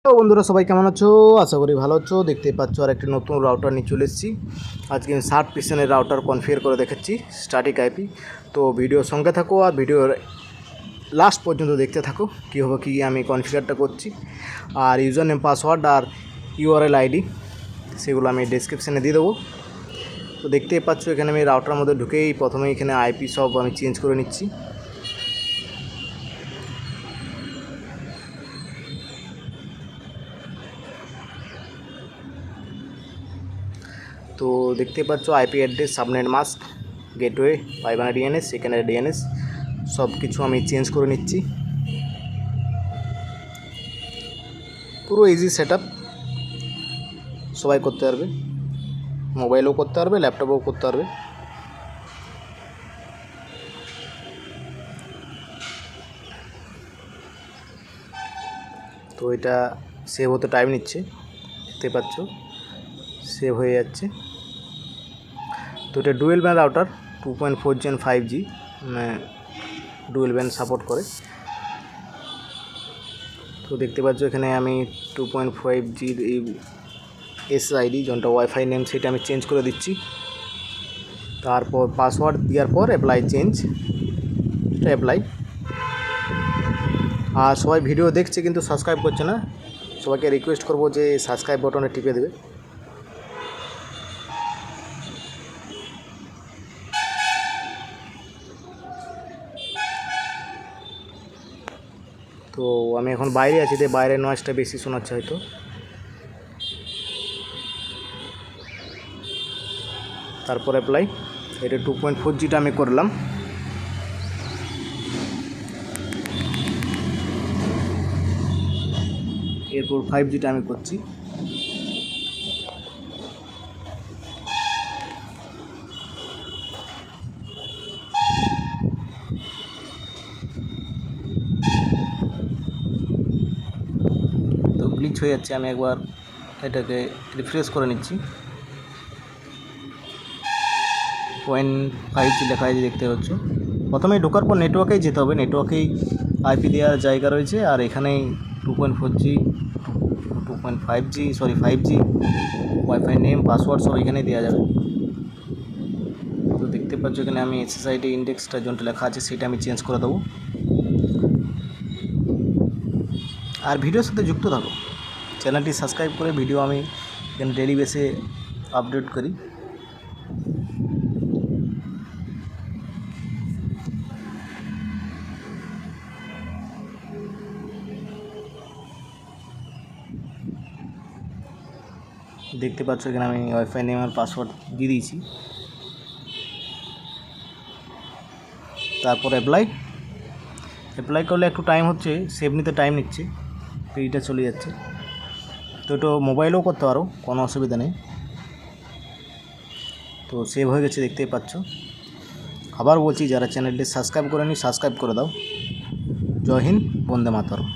তো বন্ধুরা সবাই কেমন আছো? আশা করি ভালো আছো। দেখতেই পাচ্ছ আর একটি নতুন রাউটার নিয়ে চলে এসেছি। আজকে 60 পিসের রাউটার কনফিগার করে দেখাচ্ছি, স্ট্যাটিক আইপি। তো ভিডিওর সঙ্গে থাকো আর ভিডিওর লাস্ট পর্যন্ত দেখতে থাকো কীভাবে কী আমি কনফিগারটা করছি। আর ইউজার নেম, পাসওয়ার্ড আর ইউআরএল আইডি সেগুলো আমি ডেসক্রিপশানে দিয়ে দেবো। তো দেখতেই পাচ্ছ এখানে আমি রাউটার মধ্যে ঢুকেই প্রথমে এখানে আইপি সব আমি চেঞ্জ করে নিচ্ছি। তো দেখতে পাচ্ছ IP address, subnet mask, gateway, primary DNS, secondary DNS সব কিছু আমি চেঞ্জ করে নিচ্ছি। পুরো ইজি সেটআপ, সবাই করতে পারবে, মোবাইলেও করতে পারবে, ল্যাপটপেও করতে পারবে। তো এটা সেভ হতে টাইম নিচ্ছে, দেখতে পাচ্ছ সেভ হয়ে যাচ্ছে। তো এটা dual band router, 2.4 Gen 5G dual band support করে। তো দেখতে পাচ্ছ এখানে আমি 2.5G এই এসআইডি যেটা ওয়াইফাই নেম সেটা আমি চেঞ্জ করে দিচ্ছি। তারপর পাসওয়ার্ড দেওয়ার পর অ্যাপ্লাই চেঞ্জ, এটা অ্যাপ্লাই। আর সবাই ভিডিও দেখছে কিন্তু সাবস্ক্রাইব করছে না, সবাইকে রিকোয়েস্ট করবো যে সাবস্ক্রাইব বাটনে টিপে দেবে। তো আমি এখন বাইরে আছি, তাই বাইরের নয়েজটা বেশি শোনাচ্ছে হয়তো। তারপর অ্যাপ্লাই, এটা 2.4Gটা আমি করলাম। এরপর 5Gটা আমি করছি। তো গ্লিচ হয়ে যাচ্ছে, আমি একবার এটাকে রিফ্রেশ করে নিচ্ছি। 0.5G লেখা আছে, দেখতে পাচ্ছ। প্রথমে ঢোকার পর নেটওয়ার্কেই যেতে হবে, নেটওয়ার্কেই আইপি দেওয়ার জায়গা রয়েছে। আর এখানেই 2.4G 5G wifi name, password সব এখানেই দেওয়া যাবে। তো দেখতে পাচ্ছ এখানে আমি এসএসআইডি ইন্ডেক্সটা যেটা লেখা আছে সেটা আমি চেঞ্জ করে দেবো। আর ভিডিওর সাথে যুক্ত থাকো, চ্যানেলটি সাবস্ক্রাইব করে ভিডিও আমি এখানে ডেলি বেসে আপডেট করি। দেখতে পাচ্ছ এখানে আমি ওয়াইফাই নেম আর পাসওয়ার্ড দিয়ে দিয়েছি। তারপর অ্যাপ্লাই করলে একটু টাইম হচ্ছে, সেভ নিতে টাইম নিচ্ছে, তো এইটা চলে যাচ্ছে। তো এটা মোবাইলেও করতে পারো, কোনো অসুবিধা নেই। তো সেভ হয়ে গেছে, দেখতেই পাচ্ছ। আবার বলছি, যারা চ্যানেলটি সাবস্ক্রাইব করেনি সাবস্ক্রাইব করে দাও। জয় হিন্দ, বন্দে মাতরম।